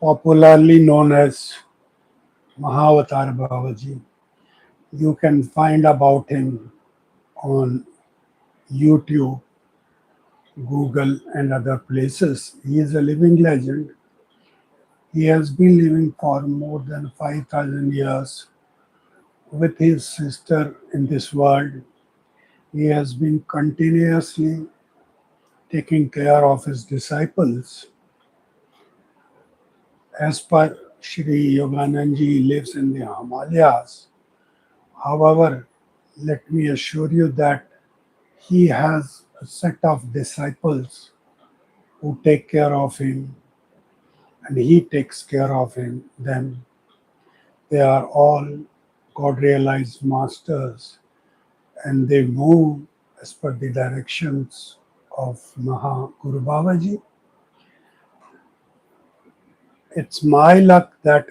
popularly known as Mahavatar Babaji. You can find about him on YouTube, Google, and other places. He is a living legend. He has been living for more than 5,000 years with his sister in this world. He has been continuously taking care of his disciples. As per Sri Yogananji, he lives in the Himalayas. However, let me assure you that he has a set of disciples who take care of him and he takes care of them. They are all God realized masters and they move as per the directions of Maha Guru Babaji. It's my luck that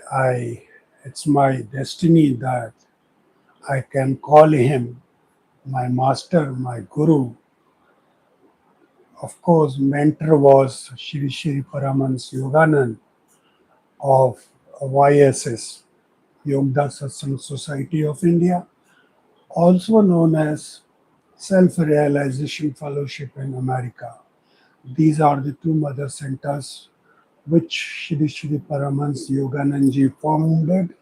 it's my destiny that I can call him my master, my guru. Of course, mentor was Shri Shri Paramans Yoganand of YSS, Yogda Satsang Society of India, also known as Self Realization Fellowship in America. These are the two mother centers which Shri Shri Paramans Yoganandji founded,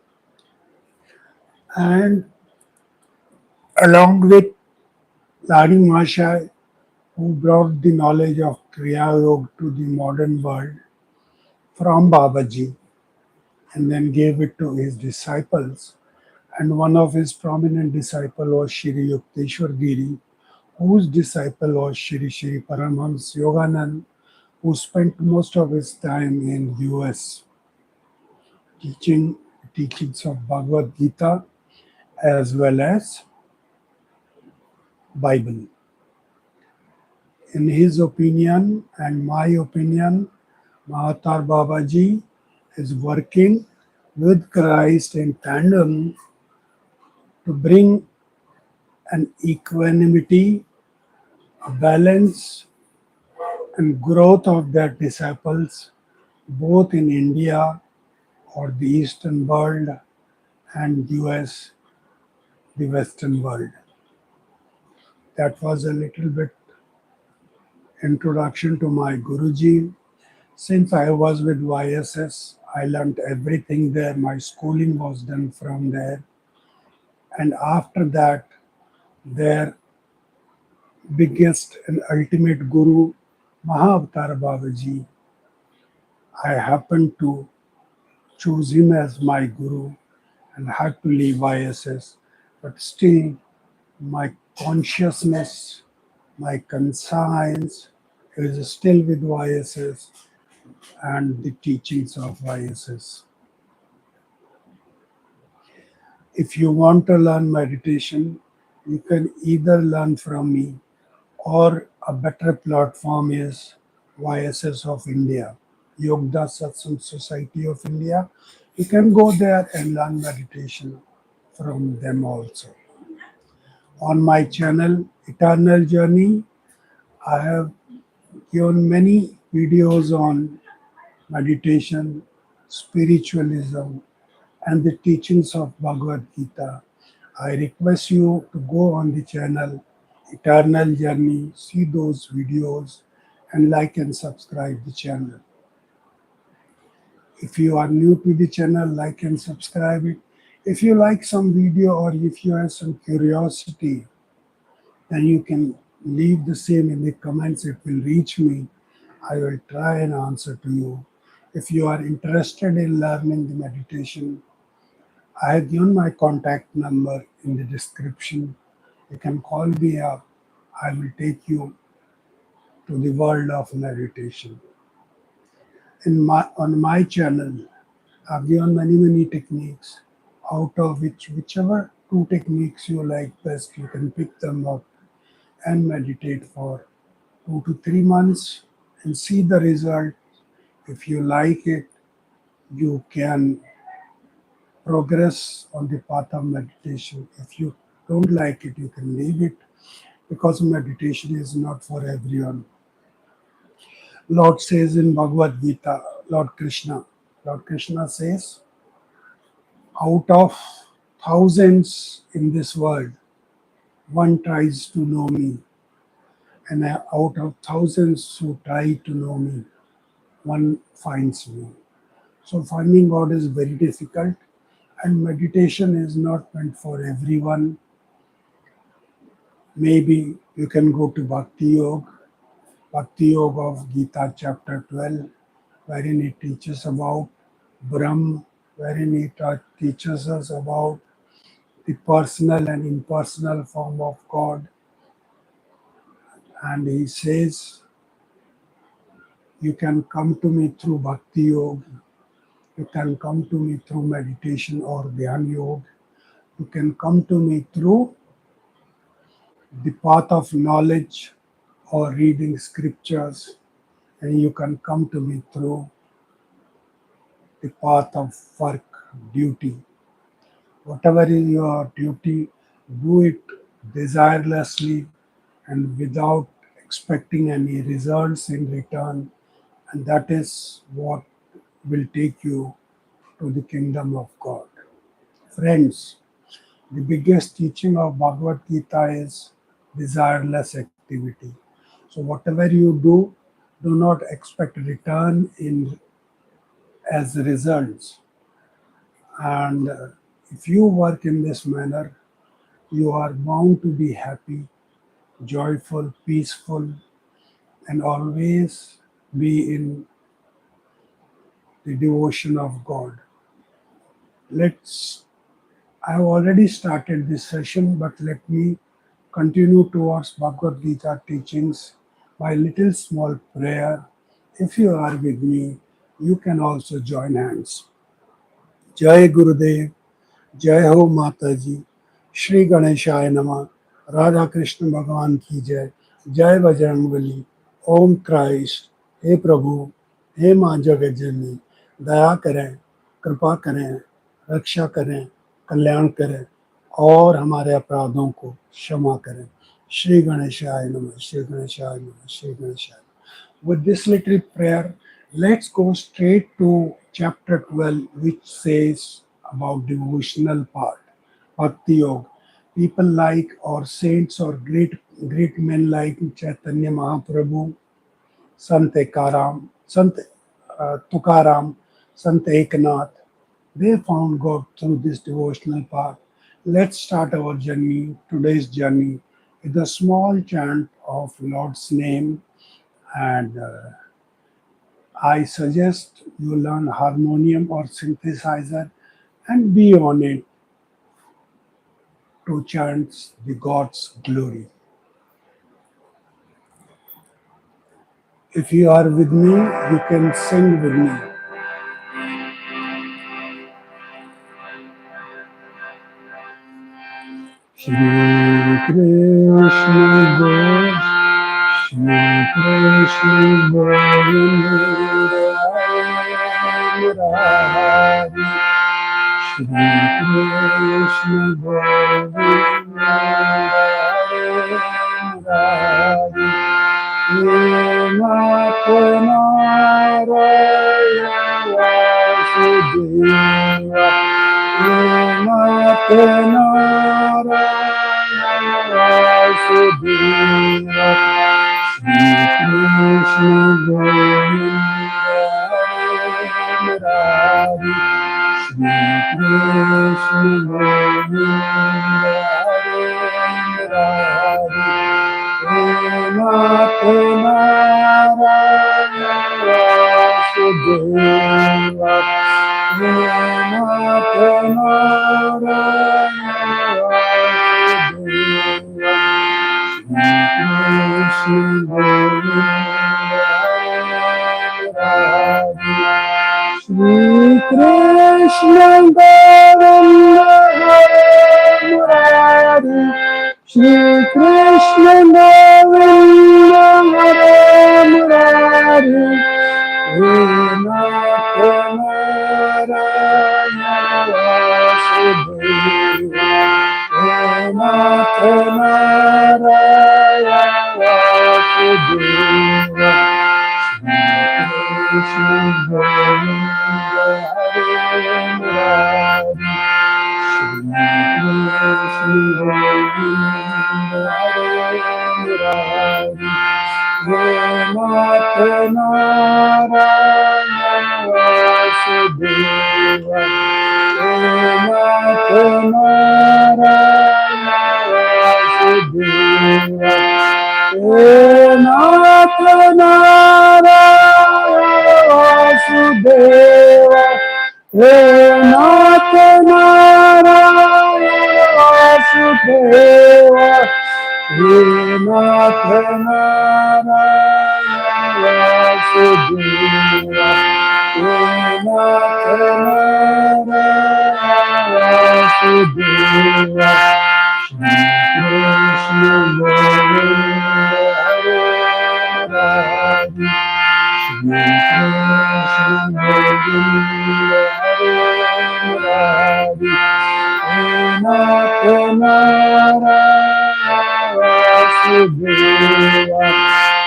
and along with Lani Mahashaya, who brought the knowledge of Kriya Yoga to the modern world from Babaji and then gave it to his disciples. And one of his prominent disciples was Shri Yukteswar Giri, whose disciple was Shri Shri Paramhans Yoganand, who spent most of his time in US teaching teachings of Bhagavad Gita as well as Bible. In his opinion and my opinion, Mahatar Babaji is working with Christ in tandem to bring an equanimity, a balance, and growth of their disciples both in India or the Eastern world and US, the Western world. That was a little bit introduction to my Guruji. Since I was with YSS, I learned everything there. My schooling was done from there. And after that, their biggest and ultimate guru, Mahavatar Babaji, I happened to choose him as my guru and had to leave YSS. But still, my consciousness, my conscience is still with YSS and the teachings of YSS. If you want to learn meditation, you can either learn from me or a better platform is YSS of India, Yogda Satsang Society of India. You can go there and learn meditation from them also. On my channel, Eternal Journey, I have given many videos on meditation, spiritualism, and the teachings of Bhagavad Gita. I request you to go on the channel Eternal Journey, see those videos, and like and subscribe the channel. If you are new to the channel, like and subscribe it. If you like some video or if you have some curiosity, then you can leave the same in the comments. It will reach me. I will try and answer to you. If you are interested in learning the meditation, I have given my contact number in the description. You can call me up. I will take you to the world of meditation. On my channel, I've given many techniques, out of whichever two techniques you like best, you can pick them up and meditate for 2 to 3 months and see the result. If you like it, you can progress on the path of meditation. If you don't like it, you can leave it because meditation is not for everyone. Lord says in Bhagavad Gita, Lord Krishna, Lord Krishna says, out of thousands in this world, one tries to know me, and out of thousands who try to know me, one finds me. So, finding God is very difficult, and meditation is not meant for everyone. Maybe you can go to Bhakti Yoga of Geeta, chapter 12, wherein it teaches about Brahm, wherein it teaches us about the personal and impersonal form of God. And he says, you can come to me through Bhakti Yoga, you can come to me through meditation or Dhyan Yoga, you can come to me through the path of knowledge or reading scriptures, and you can come to me through the path of work, duty. Whatever is your duty, do it desirelessly and without expecting any results in return, and that is what will take you to the kingdom of God. Friends, the biggest teaching of Bhagavad Gita is desireless activity. So, whatever you do not expect return in as results. And if you work in this manner, you are bound to be happy, joyful, peaceful, and always be in the devotion of God. Let's I have already started this session, but let me continue towards Bhagavad Gita teachings by little small prayer. If you are with me, you can also join hands. Jai Gurudev, जय हो माता जी, श्री गणेशाय नमः, राधा कृष्ण भगवान की जय, जय बजरंगबली, ओम Christ. हे प्रभु, हे माँ जगत जननी, दया करें, कृपा करें, रक्षा करें, कल्याण करें और हमारे अपराधों को क्षमा करें। श्री गणेशाय नमः, श्री गणेशाय नमः, श्री गणेशाय नमः। With this little prayer, let's go straight to chapter 12, which says about devotional part, Bhakti Yoga. People like or saints or great men like Chaitanya Mahaprabhu, Sant Ekaram, Sant Tukaram, Sant Eknath, they found God through this devotional path. Let's start our journey, today's journey, with a small chant of Lord's name, and I suggest you learn harmonium or synthesizer and be on it to chant the God's glory. If you are with me, you can sing with me. Shri Krishna Shri Krishna Govinda Murari Shri Krishna Govinda Murari Nath Narayana Vasudeva Nath Narayana Vasudeva Shri Krishna Govinda Murari Shri Krishna Govinda Murari Nath Narayana Vasudeva Nath Narayana Vasudeva Shri Krishna Govinda Shri Krishna Govinda Murari Shri Krishna Govinda Murari Nath Narayana Vasudeva Nath Narayana Vasudeva Shri Krishna Govinda Narayana Vasudeva, He Nath Narayana Vasudeva, He Nath Narayana Vasudeva, He Nath Narayana Vasudeva, He Nath Narayana Vasudeva, He Nath Narayana Vasudeva, Shri Krishna Govinda Hare Murari, Shri Krishna Govinda Hare Murari, He Nath Narayana Vasudeva,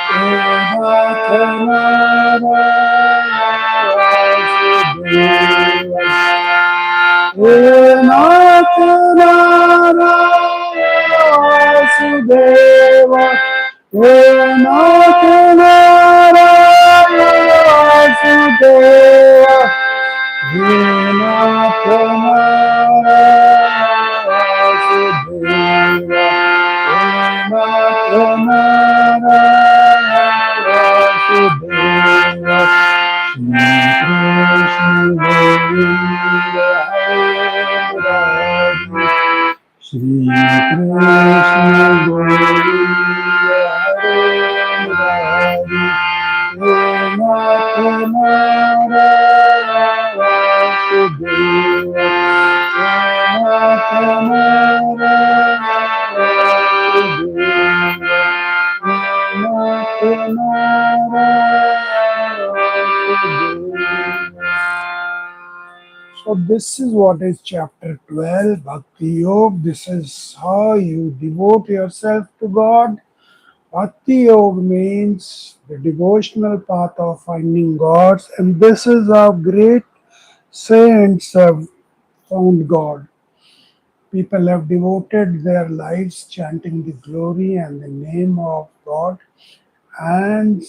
He Nath Narayana Vasudeva, He Nath Narayana Vasudeva, He Nath Narayana Vasudeva, He Nath Narayana Vasudeva, He Nath Narayana Vasudeva, Shri Krishna Govinda Hare Murari, Shri Krishna Govinda Hare Murari, He Nath Narayana Vasudeva, He Nath Narayana Vasudeva, He Nath Narayana Vasudeva. So this is what is chapter 12, Bhakti Yoga. This is how you devote yourself to God. Bhakti Yoga means the devotional path of finding God, and this is how great saints have found God. People have devoted their lives chanting the glory and the name of God, and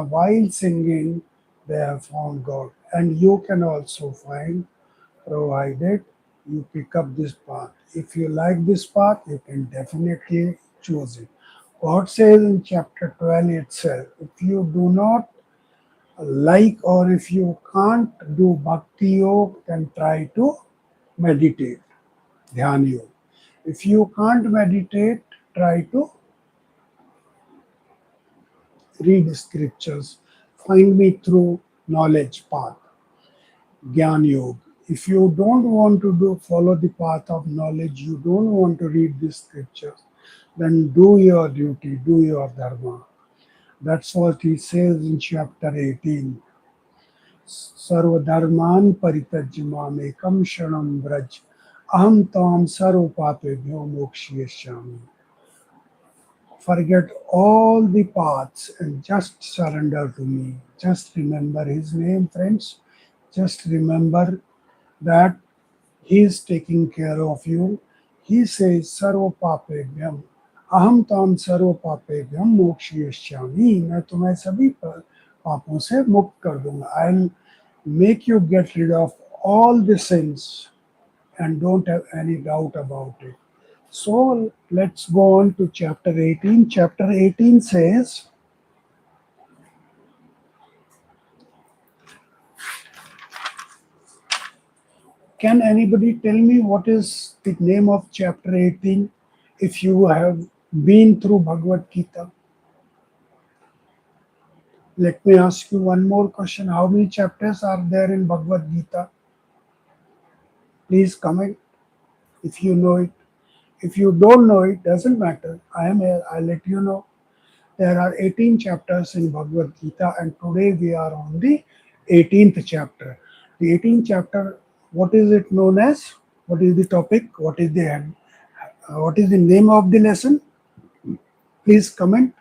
while singing, they have found God. And you can also find, provided you pick up this path. If you like this path, you can definitely choose it. God says in chapter 12 itself, if you do not like or if you can't do bhakti yoga, then try to meditate, dhyan yoga. If you can't meditate, try to read scriptures. Find me through knowledge path, Gyan Yoga. If you don't want to follow the path of knowledge, you don't want to read the scriptures, then do your duty, do your dharma. That's what he says in chapter 18. Sarva dharman paritajya mamekam shanam braj. Aham tam sarva papebhyo mokshiyashyami. Forget all the paths and just surrender to me. Just remember his name, friends. Just remember that he is taking care of you. He says, Sarva papebhyam. Aham tam sarva papebhyam mokshiyashyami. मैं तुम्हें सभी पापों से मुक्त कर दूंगा. I'll make you get rid of all the sins and don't have any doubt about it. So let's go on to chapter 18. Chapter 18 says, can anybody tell me what is the name of chapter 18 if you have been through Bhagavad Gita? Let me ask you one more question. How many chapters are there in Bhagavad Gita? Please comment if you know it. If you don't know it, doesn't matter. I am here, I'll let you know. There are 18 chapters in Bhagavad Gita, and today we are on the 18th chapter. The 18th chapter, what is it known as? What is the topic? What is the name of the lesson? Please comment.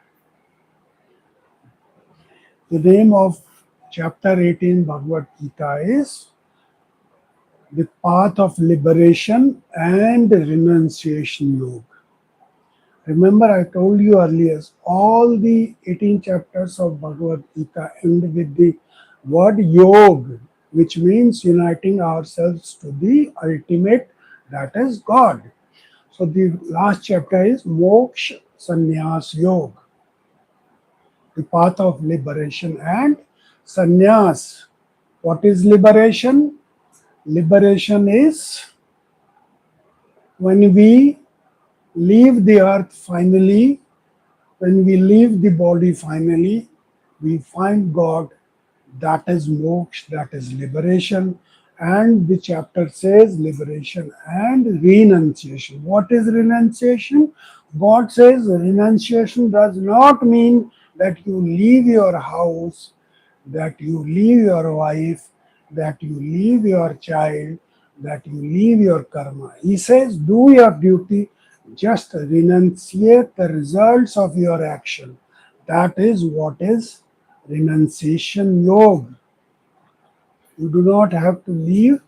The name of chapter 18 Bhagavad Gita is the path of liberation and renunciation yoga. Remember, I told you earlier, all the 18 chapters of Bhagavad Gita end with the word yog, which means uniting ourselves to the ultimate, that is God. So the last chapter is Moksha Sannyas Yoga, the path of liberation and sannyas. What is liberation? Liberation is when we leave the earth finally, when we leave the body finally, we find God. That is moksha, that is liberation. And the chapter says liberation and renunciation. What is renunciation? God says renunciation does not mean that you leave your house, that you leave your wife, that you leave your child, that you leave your karma. He says, do your duty, just renunciate the results of your action. That is what is renunciation yoga. You do not have to leave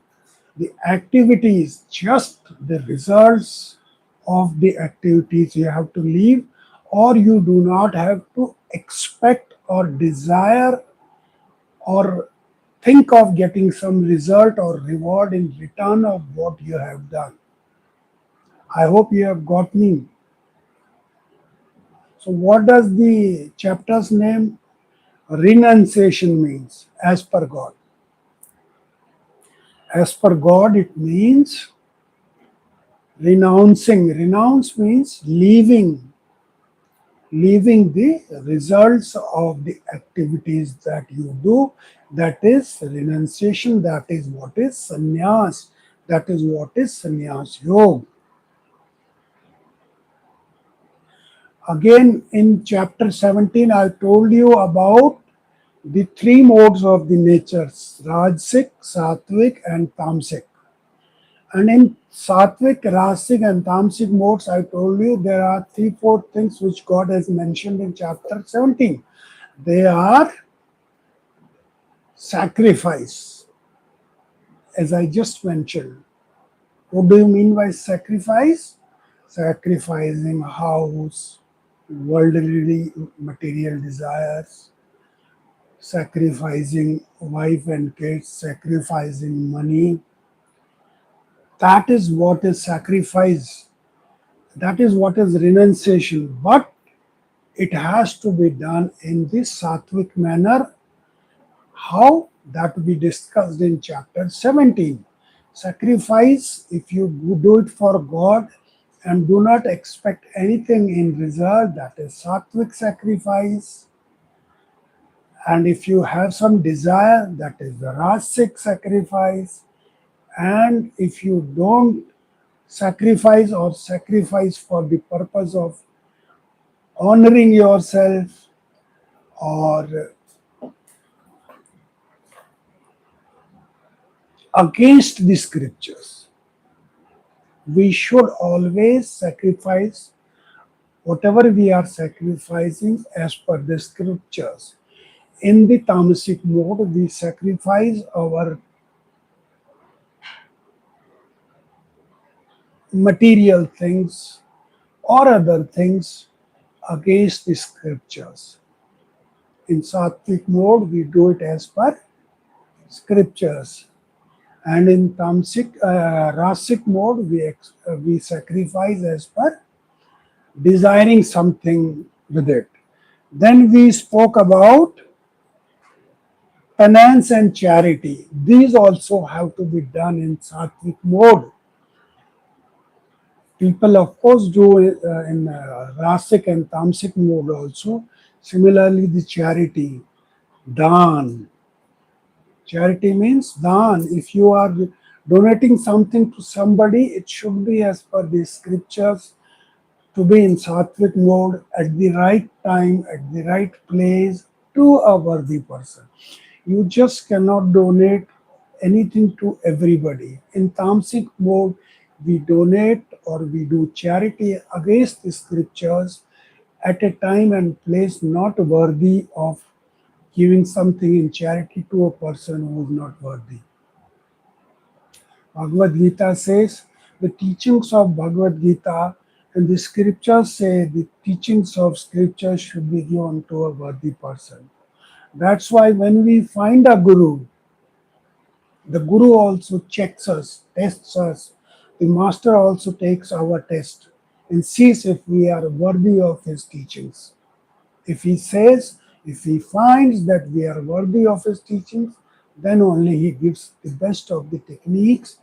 the activities, just the results of the activities you have to leave, or you do not have to expect or desire or think of getting some result or reward in return of what you have done. I hope you have got me. So, what does the chapter's name renunciation means as per God? As per God, it means renouncing. Renounce means leaving the results of the activities that you do. That is renunciation. That is what is sannyas. That is what is sannyas yoga. Again, in chapter 17, I told you about the three modes of the natures: Rajasic, Sattvic, and Tamasic. And in Sattvic, Rasic, and Tamasic modes, I told you there are three, four things which God has mentioned in chapter 17. They are sacrifice, as I just mentioned. What do you mean by sacrifice? Sacrificing house, worldly material desires, sacrificing wife and kids, sacrificing money. That is what is sacrifice. That is what is renunciation. But it has to be done in this sattvic manner. How? That we discussed in chapter 17. Sacrifice, if you do it for God and do not expect anything in result, that is sattvic sacrifice. And if you have some desire, that is the rasic sacrifice. And if you don't sacrifice or sacrifice for the purpose of honoring yourself or against the scriptures, we should always sacrifice whatever we are sacrificing as per the scriptures. In the tamasic mode, we sacrifice our material things or other things against the scriptures. In sattvic mode, we do it as per scriptures. And in rasic mode, we sacrifice as per desiring something with it. Then we spoke about penance and charity. These also have to be done in sattvic mode. People, of course, do in rasic and tamasic mode also. Similarly, the charity, dan. Charity means dan. If you are donating something to somebody, it should be as per the scriptures, to be in sattvic mode at the right time, at the right place to a worthy person. You just cannot donate anything to everybody. In tamasic mode, we donate or we do charity against the scriptures at a time and place not worthy of giving something in charity to a person who is not worthy. Bhagavad Gita says the teachings of Bhagavad Gita And the scriptures say the teachings of scripture should be given to a worthy person. That's why when we find a guru, the guru also checks us, tests us. The master also takes our test and sees if we are worthy of his teachings. If he says, if he finds that we are worthy of his teachings, then only he gives the best of the techniques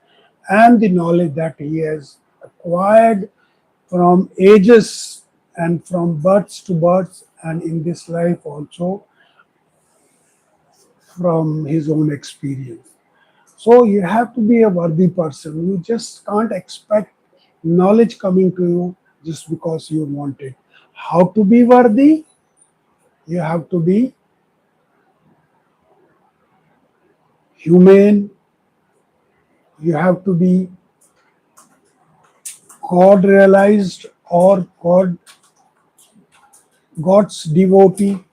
and the knowledge that he has acquired from ages and from births to births, and in this life also from his own experience. So you have to be a worthy person. You just can't expect knowledge coming to you just because you want it. How to be worthy? You have to be humane, you have to be God realized or God's devotee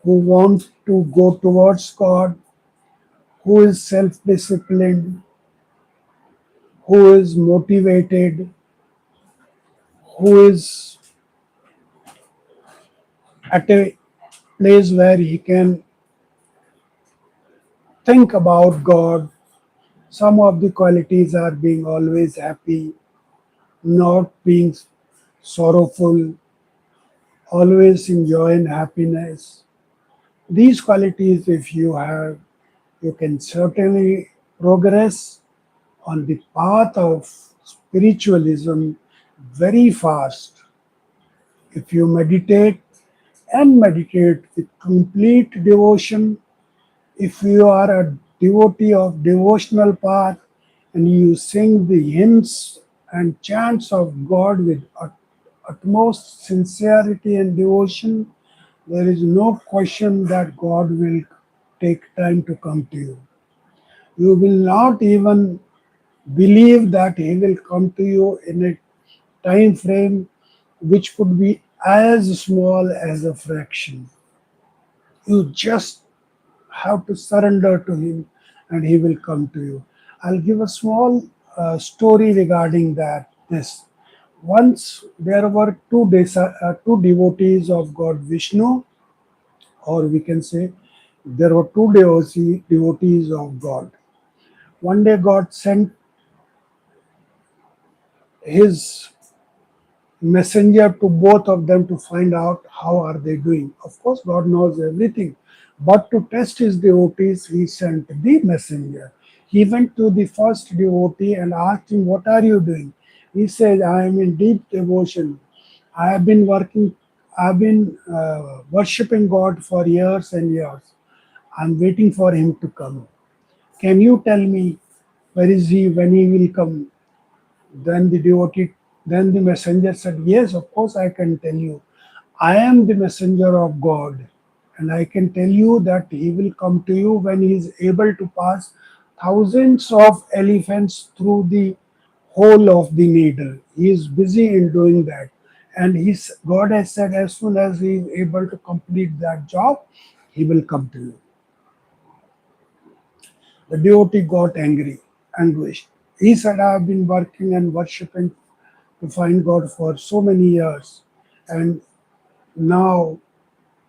who want to go towards God, who is self-disciplined, who is motivated, who is at a place where he can think about God. Some of the qualities are being always happy, not being sorrowful, always enjoying happiness. These qualities, if you have, you can certainly progress on the path of spiritualism very fast. If you meditate and meditate with complete devotion, if you are a devotee of devotional path and you sing the hymns and chants of God with utmost sincerity and devotion, there is no question that God will take time to come to you. You will not even believe that He will come to you in a time frame which could be as small as a fraction. You just have to surrender to Him and He will come to you. I'll give a small story regarding that. This once there were two devotees of God Vishnu, or we can say there were two devotees of God. One day God sent His messenger to both of them to find out how are they doing. Of course, God knows everything, but to test his devotees, he sent the messenger. He went to the first devotee and asked him, "What are you doing?" He said, "I am in deep devotion. I have been working. I've been worshiping God for years and years. I'm waiting for him to come. Can you tell me where is he, when he will come?" Then the devotee, then the messenger said, "Yes, of course I can tell you. I am the messenger of God, and I can tell you that he will come to you when he is able to pass thousands of elephants through the hole of the needle. He is busy in doing that. And God has said as soon as he is able to complete that job, he will come to you." The devotee got angry, anguished. He said, "I have been working and worshipping to find God for so many years, and now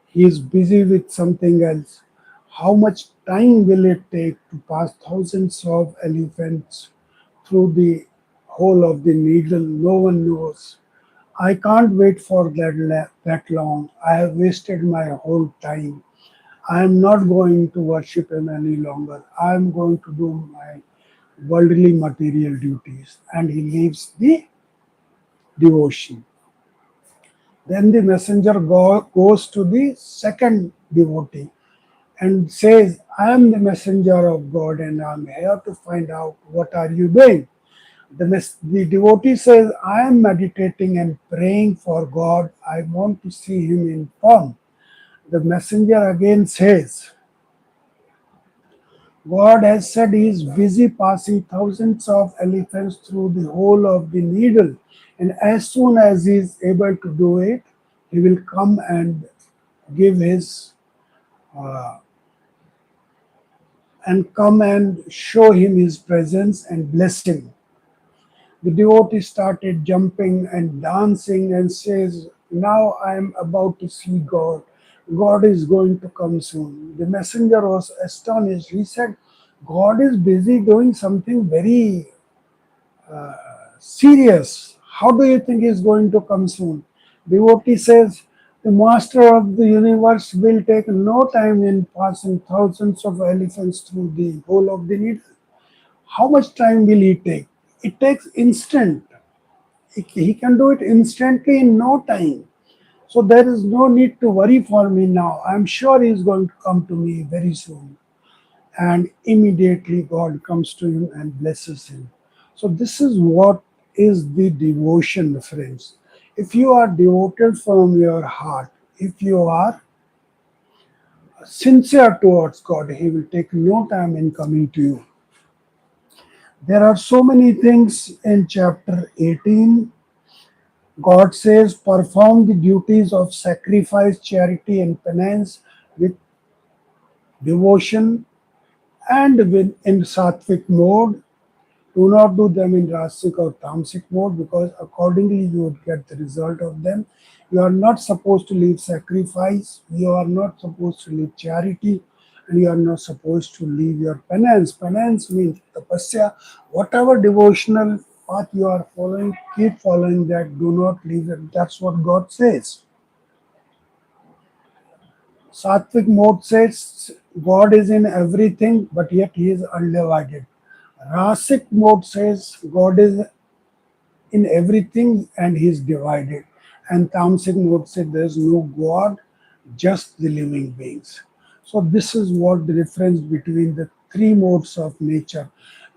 he is busy with something else. How much time will it take to pass thousands of elephants through the hole of the needle? No one knows. I can't wait for that long. I have wasted my whole time. I am not going to worship him any longer. I am going to do my worldly material duties." And he leaves the devotion. Then the messenger goes to the second devotee and says, "I am the messenger of God and I am here to find out what are you doing." The devotee says, "I am meditating and praying for God. I want to see him in form." The messenger again says, "God has said he is busy passing thousands of elephants through the hole of the needle, and as soon as he is able to do it, he will come and give his and come and show him his presence and bless him." The devotee started jumping and dancing and says, "Now I am about to see God. God is going to come soon." The messenger was astonished. He said, "God is busy doing something very serious. How do you think is going to come soon?" Devotee says, "The master of the universe will take no time in passing thousands of elephants through the hole of the needle. How much time will he take? It takes instant. He can do it instantly in no time. So there is no need to worry for me now. I'm sure he is going to come to me very soon." And immediately God comes to him and blesses him. So, this is what is the devotion, friends. If you are devoted from your heart, if you are sincere towards God, He will take no time in coming to you. There are so many things in chapter 18. God says, "Perform the duties of sacrifice, charity, and penance with devotion and in sattvic mode. Do not do them in rasic or tamasic mode, because accordingly you would get the result of them. You are not supposed to leave sacrifice, you are not supposed to leave charity, and you are not supposed to leave your penance. Penance means tapasya. Whatever devotional path you are following, keep following that. Do not leave it. That's what God says. Sattvic mode says God is in everything, but yet He is undivided. Rasic mode says God is in everything and He is divided. And Tamasic mode said there is no God, just the living beings. So this is what the difference between the three modes of nature.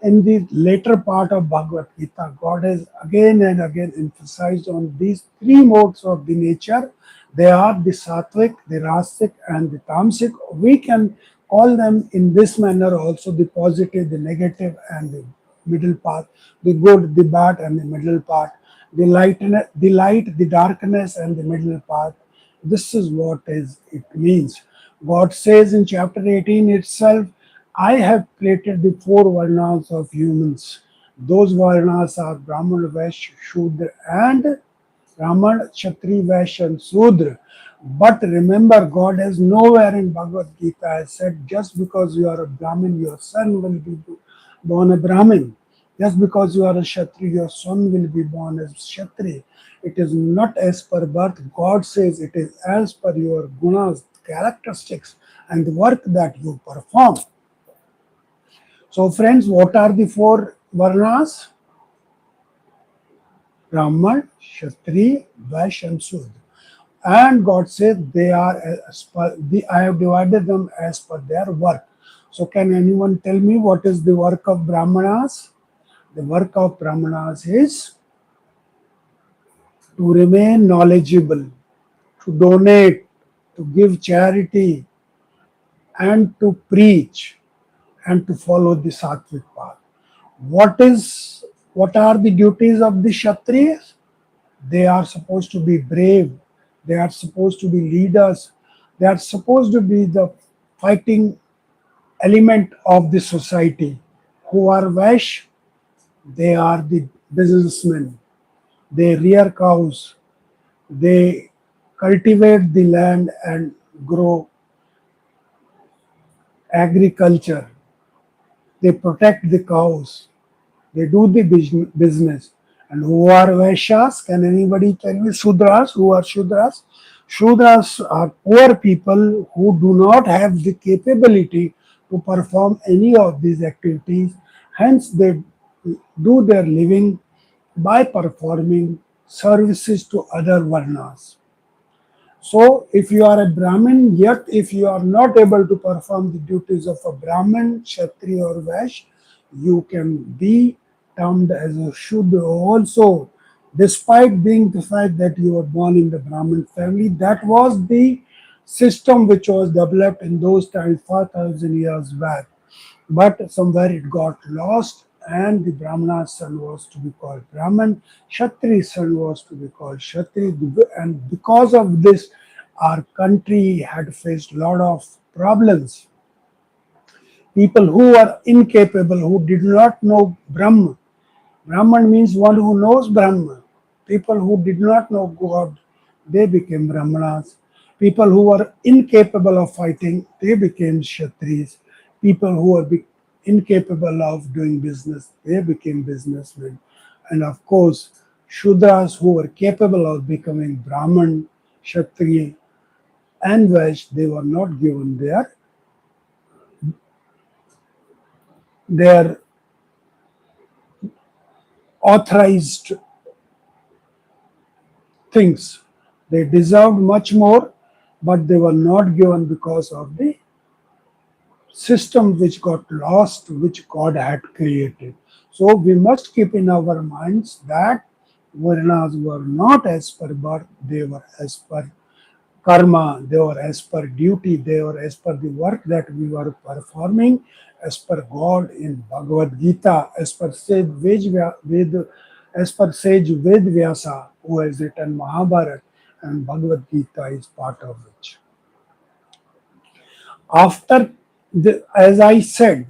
In the later part of Bhagavad Gita, God has again and again emphasized on these three modes of the nature. They are the sattvic, the rasic, and the tamasic. We can call them in this manner also: the positive, the negative, and the middle path, the good, the bad, and the middle part, the light, the darkness, and the middle path. This is what is it means. God says in chapter 18 itself, "I have created the four varnas of humans." Those varnas are Brahman, Vaishya, Shudra, and Brahman, Kshatri, Vaishya, and Sudra. But remember, God has nowhere in Bhagavad Gita has said, just because you are a Brahmin, your son will be born a Brahmin. Just because you are a Kshatri, your son will be born as Kshatri. It is not as per birth. God says it is as per your gunas, characteristics, and the work that you perform. So, friends, what are the four varnas? Brahman, Kshatri, Vaishya, and Sudra. And God said they are as per I have divided them as per their work. So, can anyone tell me what is the work of Brahmanas? The work of Brahmanas is to remain knowledgeable, to donate, to give charity, and to preach, and to follow the sattvic path. What are the duties of the Kshatriyas? They are supposed to be brave. They are supposed to be leaders. They are supposed to be the fighting element of the society. Who are Vash? They are the businessmen. They rear cows. They cultivate the land and grow agriculture. They protect the cows. They do the business. And who are Vaishyas? Can anybody tell me? Shudras. Who are Shudras? Shudras are poor people who do not have the capability to perform any of these activities. Hence, they do their living by performing services to other varnas. So, if you are a Brahmin, yet if you are not able to perform the duties of a Brahmin, Kshatriya, or Vash, you can be termed as a Shudra also, despite being the fact that you were born in the Brahmin family. That was the system which was developed in those times, 4,000 years back. But somewhere it got lost, and the Brahmana's son was to be called Brahman, Kshatri's son was to be called Kshatri, and because of this, our country had faced a lot of problems. People who were incapable, who did not know Brahma, Brahman means one who knows Brahma. People who did not know God, they became Brahmanas. People who were incapable of fighting, they became Kshatriyas. People who were incapable of doing business, they became businessmen. And of course, Shudras who were capable of becoming Brahman, Kshatriya, and Vaishya, they were not given their authorized things. They deserved much more, but they were not given because of the system which got lost, which God had created. So we must keep in our minds that Varnas were not as per birth, they were as per karma, they were as per duty, they were as per the work that we were performing, as per God in Bhagavad Gita, as per sage Ved Vyasa, who has written Mahabharata, and Bhagavad Gita is part of which. After as I said,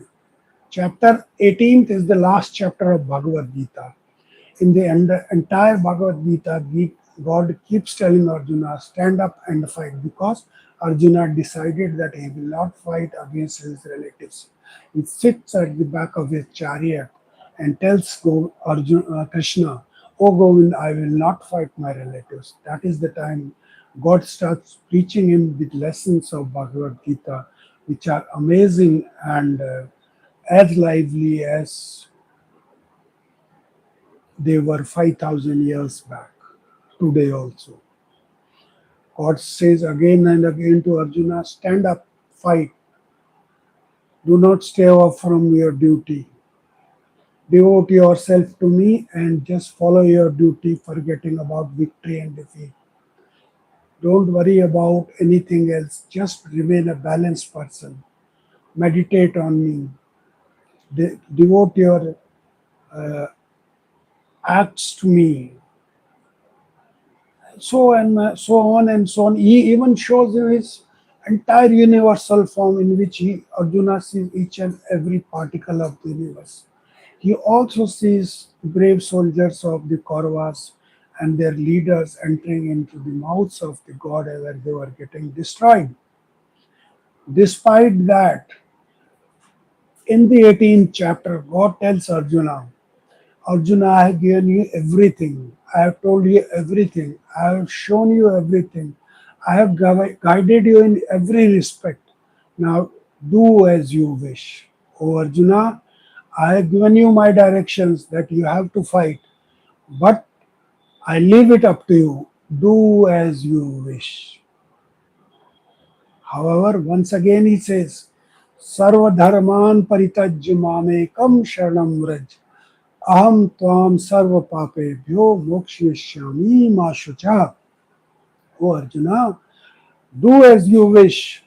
chapter 18th is the last chapter of Bhagavad Gita. In the entire Bhagavad Gita, God keeps telling Arjuna, stand up and fight, because Arjuna decided that he will not fight against his relatives. He sits at the back of his chariot and tells Krishna, "O Govind, I will not fight my relatives." That is the time God starts teaching him the lessons of Bhagavad Gita, which are amazing and as lively as they were 5,000 years back, today also. God says again and again to Arjuna, stand up, fight, do not stay off from your duty. Devote yourself to me and just follow your duty, forgetting about victory and defeat. Don't worry about anything else, just remain a balanced person. Meditate on me, devote your acts to me, so on and so on. He even shows you his entire universal form in which Arjuna sees each and every particle of the universe. He also sees brave soldiers of the Kauravas and their leaders entering into the mouths of the god where they were getting destroyed. Despite that, in the 18th chapter, God tells Arjuna, Arjuna, I have given you everything. I have told you everything. I have shown you everything. I have guided you in every respect. Now do as you wish. O Arjuna, I have given you my directions that you have to fight, but I leave it up to you. Do as you wish. However, once again he says, Sarva dharman paritajya mamekam sharanam vraj. Aham tvam sarva papebhyo mokshayashyami ma shucha. O Arjuna, do as you wish.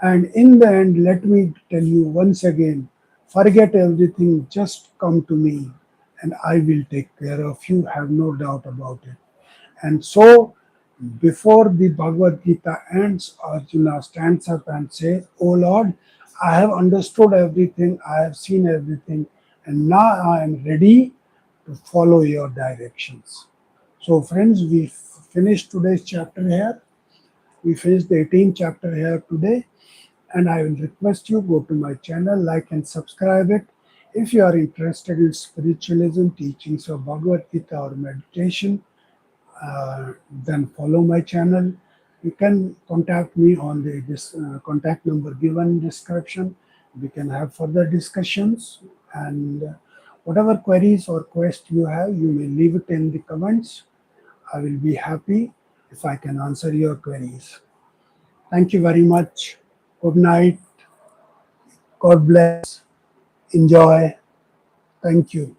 And in the end, let me tell you once again, forget everything, just come to me, and I will take care of you, have no doubt about it. And so, before the Bhagavad Gita ends, Arjuna stands up and says, O Lord, I have understood everything, I have seen everything, and now I am ready to follow your directions. So, friends, we finished today's chapter here. We finished the 18th chapter here today, and I will request you go to my channel, like and subscribe it. If you are interested in spiritualism, teachings of Bhagavad Gita or meditation, then follow my channel. You can contact me on the contact number given in description. We can have further discussions, and whatever queries or questions you have, you may leave it in the comments. I will be happy if I can answer your queries. Thank you very much. Good night. God bless. Enjoy. Thank you.